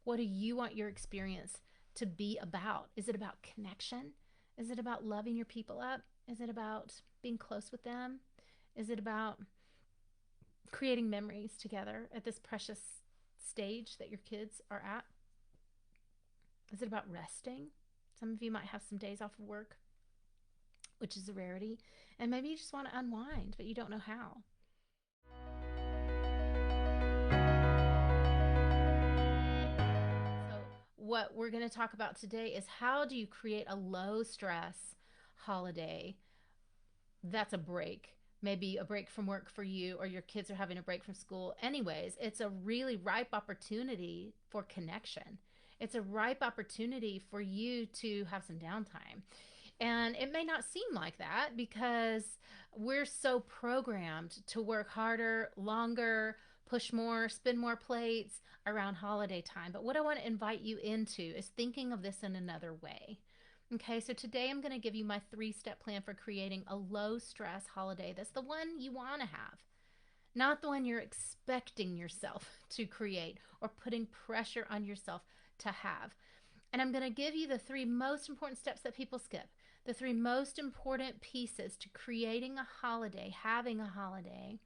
What do you want your experience to be about? Is it about connection? Is it about loving your people up? Is it about being close with them? Is it about creating memories together at this precious stage that your kids are at? Is it about resting? Some of you might have some days off of work, which is a rarity, and maybe you just want to unwind, but you don't know how. So, what we're going to talk about today is how do you create a low stress holiday that's a break? Maybe a break from work for you, or your kids are having a break from school. Anyways, it's a really ripe opportunity for connection. It's a ripe opportunity for you to have some downtime. And it may not seem like that because we're so programmed to work harder, longer, push more, spin more plates around holiday time. But what I want to invite you into is thinking of this in another way. Okay, so today I'm going to give you my 3-step plan for creating a low stress holiday that's the one you want to have, not the one you're expecting yourself to create or putting pressure on yourself to have. And I'm going to give you the 3 most important steps that people skip, the 3 most important pieces to creating a holiday, having a holiday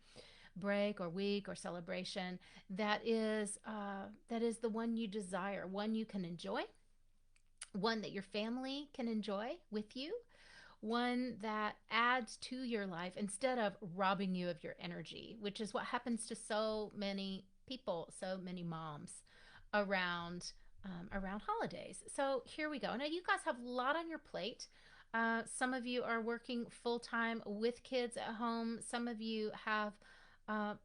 break or week or celebration that is the one you desire, one you can enjoy, one that your family can enjoy with you, one that adds to your life instead of robbing you of your energy, which is what happens to so many people, so many moms around holidays. So here we go. Now you guys have a lot on your plate. Some of you are working full time with kids at home. Some of you have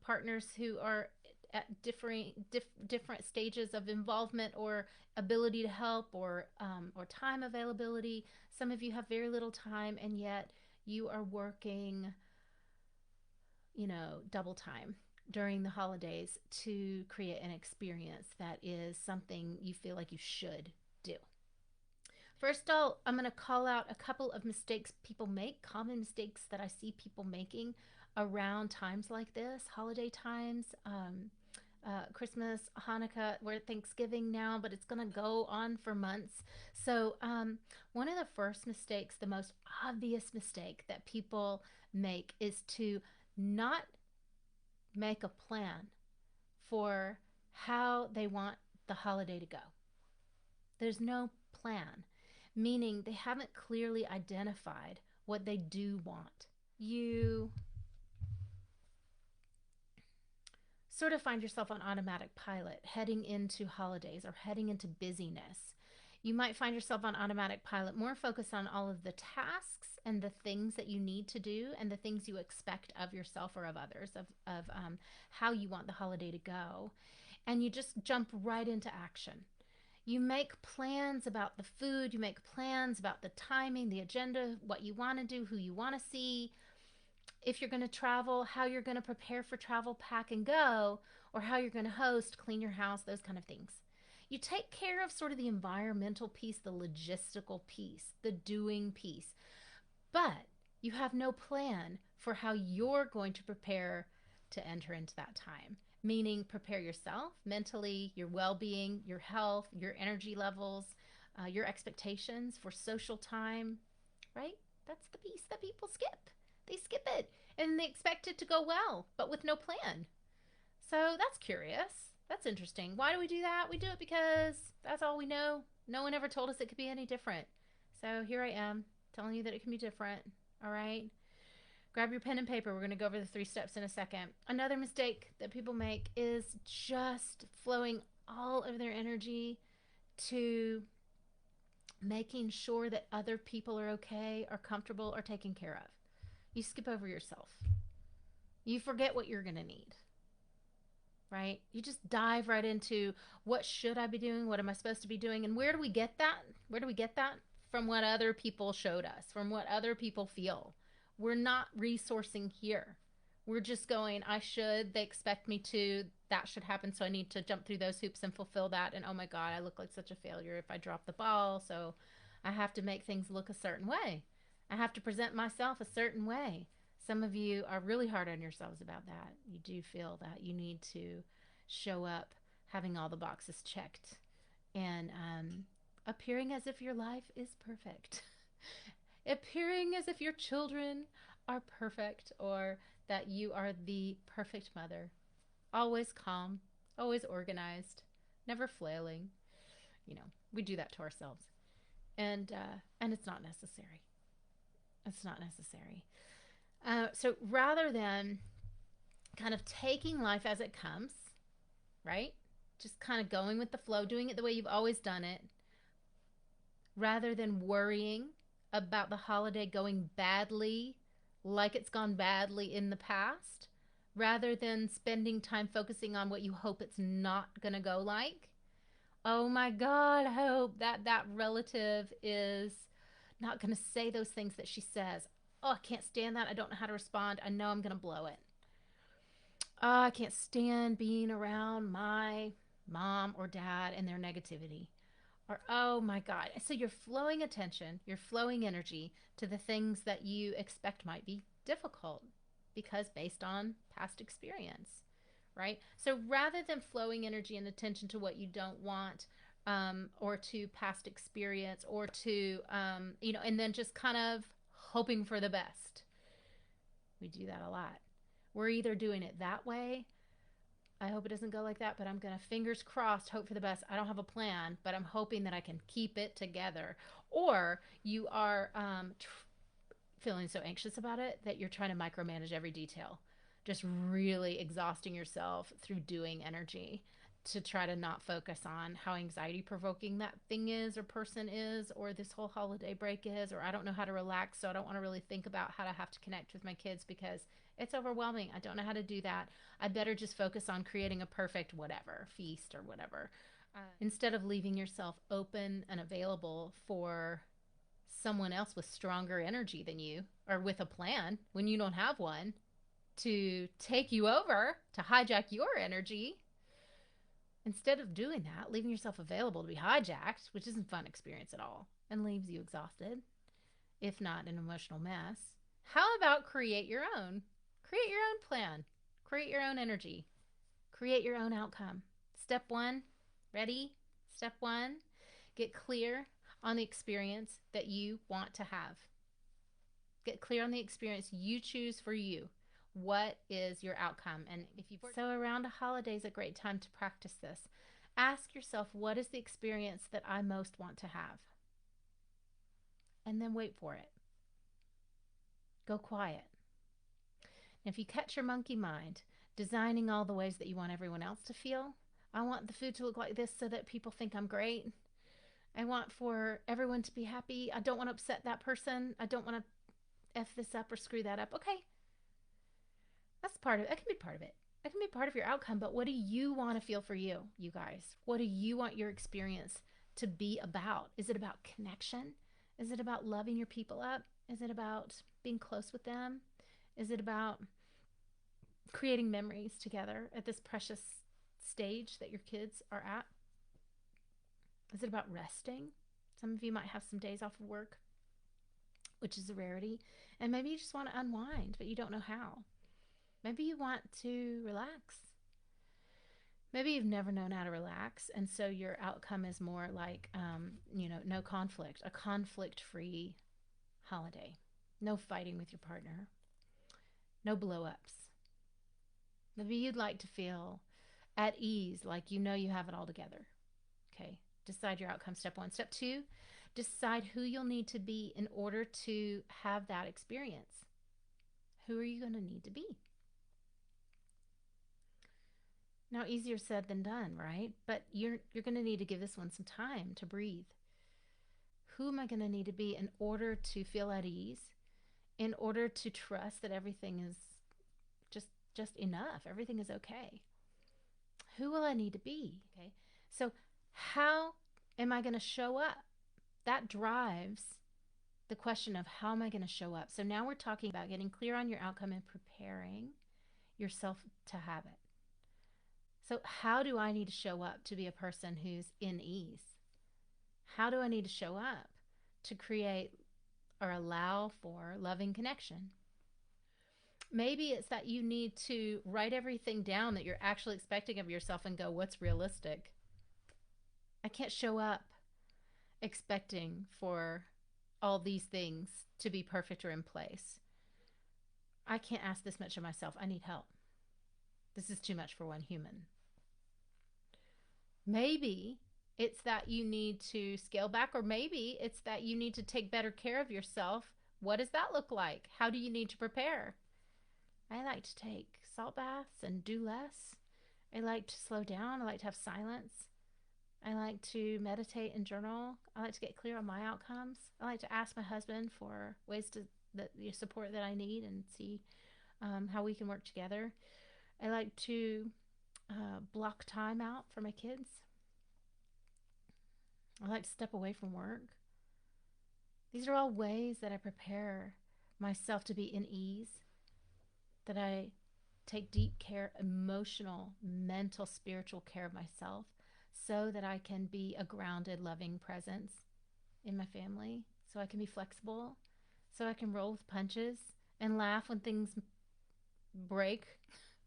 partners who are at different stages of involvement or ability to help or time availability. Some of you have very little time, and yet you are working, double time during the holidays to create an experience that is something you feel like you should do. First, I'm going to call out a couple of mistakes people make, common mistakes that I see people making around times like this, holiday times, Christmas, Hanukkah, we're at Thanksgiving now, but it's going to go on for months. So, one of the first mistakes, the most obvious mistake that people make is to not make a plan for how they want the holiday to go. There's no plan, meaning they haven't clearly identified what they do want. You sort of find yourself on automatic pilot heading into holidays or heading into busyness. You might find yourself on automatic pilot, more focused on all of the tasks and the things that you need to do and the things you expect of yourself or of others, of how you want the holiday to go. And you just jump right into action. You make plans about the food, you make plans about the timing, the agenda, what you want to do, who you want to see, if you're going to travel, how you're going to prepare for travel, pack and go, or how you're going to host, clean your house, those kind of things. You take care of sort of the environmental piece, the logistical piece, the doing piece, but you have no plan for how you're going to prepare to enter into that time. Meaning, prepare yourself mentally, your well being, your health, your energy levels, your expectations for social time, right? That's the piece that people skip. They skip it and they expect it to go well, but with no plan. So that's curious. That's interesting. Why do we do that? We do it because that's all we know. No one ever told us it could be any different. So here I am telling you that it can be different. All right. Grab your pen and paper. We're going to go over the 3 steps in a second. Another mistake that people make is just flowing all of their energy to making sure that other people are okay, are comfortable, or taken care of. You skip over yourself. You forget what you're going to need, right? You just dive right into what should I be doing? What am I supposed to be doing? And where do we get that? Where do we get that? From what other people showed us, from what other people feel. We're not resourcing here. We're just going, I should, they expect me to, that should happen, so I need to jump through those hoops and fulfill that. And oh my God, I look like such a failure if I drop the ball. So I have to make things look a certain way. I have to present myself a certain way. Some of you are really hard on yourselves about that. You do feel that you need to show up having all the boxes checked and appearing as if your life is perfect, appearing as if your children are perfect, or that you are the perfect mother, always calm, always organized, never flailing. You know, we do that to ourselves, and it's not necessary. It's not necessary. So rather than kind of taking life as it comes, right? Just kind of going with the flow, doing it the way you've always done it, rather than worrying about the holiday going badly like it's gone badly in the past, rather than spending time focusing on what you hope it's not going to go like. Oh my God, I hope that that relative is not going to say those things that she says. Oh, I can't stand that. I don't know how to respond. I know I'm going to blow it. Oh, I can't stand being around my mom or dad and their negativity. Or, oh my God. So you're flowing attention, you're flowing energy to the things that you expect might be difficult because based on past experience, right? So rather than flowing energy and attention to what you don't want, or to past experience, or to, and then just kind of hoping for the best. We do that a lot. We're either doing it that way. I hope it doesn't go like that, but I'm going to fingers crossed, hope for the best. I don't have a plan, but I'm hoping that I can keep it together. Or you are feeling so anxious about it that you're trying to micromanage every detail, just really exhausting yourself through doing energy to try to not focus on how anxiety provoking that thing is or person is, or this whole holiday break is, or I don't know how to relax, so I don't want to really think about how to have to connect with my kids because it's overwhelming. I don't know how to do that. I better just focus on creating a perfect whatever feast or whatever, instead of leaving yourself open and available for someone else with stronger energy than you, or with a plan when you don't have one, to take you over, to hijack your energy. Instead of doing that, leaving yourself available to be hijacked, which isn't a fun experience at all and leaves you exhausted, if not an emotional mess. How about create your own? Create your own plan. Create your own energy. Create your own outcome. Step one, ready? Step one, get clear on the experience that you want to have. Get clear on the experience you choose for you. What is your outcome? And if you've so around a holiday is a great time to practice this. Ask yourself, what is the experience that I most want to have? And then wait for it. Go quiet. And if you catch your monkey mind designing all the ways that you want everyone else to feel, I want the food to look like this so that people think I'm great. I want for everyone to be happy. I don't want to upset that person. I don't want to F this up or screw that up. Okay, that's part of it. That can be part of it. That can be part of your outcome. But what do you want to feel for you, you guys? What do you want your experience to be about? Is it about connection? Is it about loving your people up? Is it about being close with them? Is it about creating memories together at this precious stage that your kids are at? Is it about resting? Some of you might have some days off of work, which is a rarity. And maybe you just want to unwind, but you don't know how. Maybe you want to relax. Maybe you've never known how to relax, and so your outcome is more like, no conflict, a conflict-free holiday. No fighting with your partner. No blow-ups. Maybe you'd like to feel at ease, like you know you have it all together. Okay, decide your outcome, step one. Step two, decide who you'll need to be in order to have that experience. Who are you going to need to be? Now, easier said than done, right? But you're going to need to give this one some time to breathe. Who am I going to need to be in order to feel at ease? In order to trust that everything is just enough, everything is okay. Who will I need to be? Okay. So how am I going to show up? That drives the question of how am I going to show up? So now we're talking about getting clear on your outcome and preparing yourself to have it. So how do I need to show up to be a person who's in ease? How do I need to show up to create or allow for loving connection? Maybe it's that you need to write everything down that you're actually expecting of yourself and go, what's realistic? I I can't show up expecting for all these things to be perfect or in place. I can't ask this much of myself. I need help. This is too much for one human. Maybe it's that you need to scale back, or maybe it's that you need to take better care of yourself. What does that look like? How do you need to prepare? I like to take salt baths and do less. I like to slow down. I like to have silence. I like to meditate and journal. I like to get clear on my outcomes. I like to ask my husband for ways to the support that I need and see how we can work together. I like to block time out for my kids. I like to step away from work. These are all ways that I prepare myself to be in ease, that I take deep care, emotional, mental, spiritual care of myself so that I can be a grounded, loving presence in my family, so I can be flexible, so I can roll with punches and laugh when things break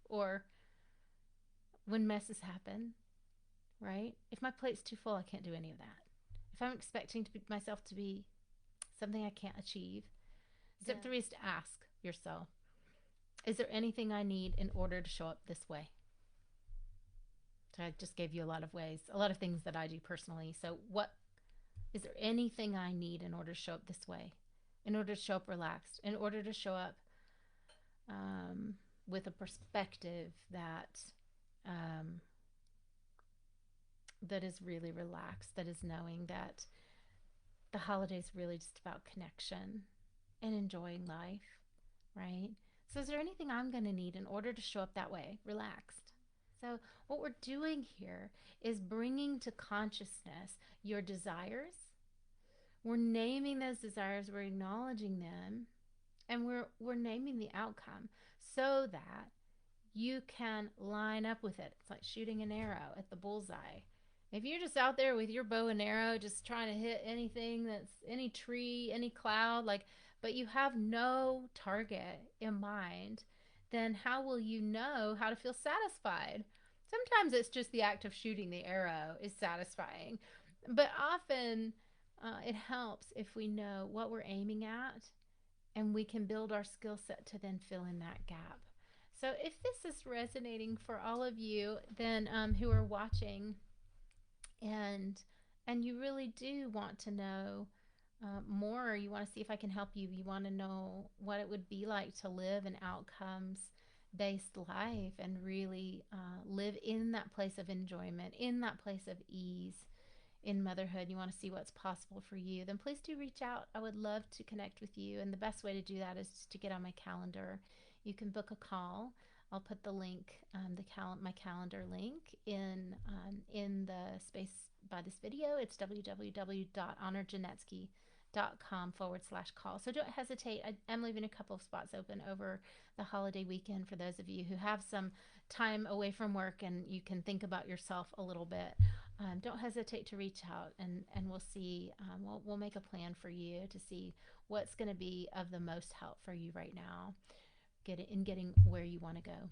or when messes happen, right? If my plate's too full, I can't do any of that. If I'm expecting myself to be something I can't achieve, step 3 is to ask yourself, is there anything I need in order to show up this way? So I just gave you a lot of ways, a lot of things that I do personally. So what is there anything I need in order to show up this way? In order to show up relaxed, in order to show up with a perspective that that is really relaxed, that is knowing that the holidays really just about connection and enjoying life, right? So is there anything I'm going to need in order to show up that way, relaxed? So what we're doing here is bringing to consciousness your desires. We're naming those desires, we're acknowledging them, and we're naming the outcome so that you can line up with it. It's like shooting an arrow at the bullseye. If you're just out there with your bow and arrow, just trying to hit anything that's any tree, any cloud, like, but you have no target in mind, then how will you know how to feel satisfied? Sometimes it's just the act of shooting the arrow is satisfying, but often it helps if we know what we're aiming at and we can build our skill set to then fill in that gap. So if this is resonating for all of you, then who are watching, and you really do want to know more, you want to see if I can help you, you want to know what it would be like to live an outcomes based life and really live in that place of enjoyment, in that place of ease in motherhood, you want to see what's possible for you, then please do reach out. I would love to connect with you. And the best way to do that is just to get on my calendar. You can book a call. I'll put the link, my calendar link in the space by this video. It's www.honorjanetsky.com/call. So don't hesitate. I'm leaving a couple of spots open over the holiday weekend for those of you who have some time away from work and you can think about yourself a little bit. Don't hesitate to reach out, and we'll see. We'll make a plan for you to see what's going to be of the most help for you right now, getting where you want to go.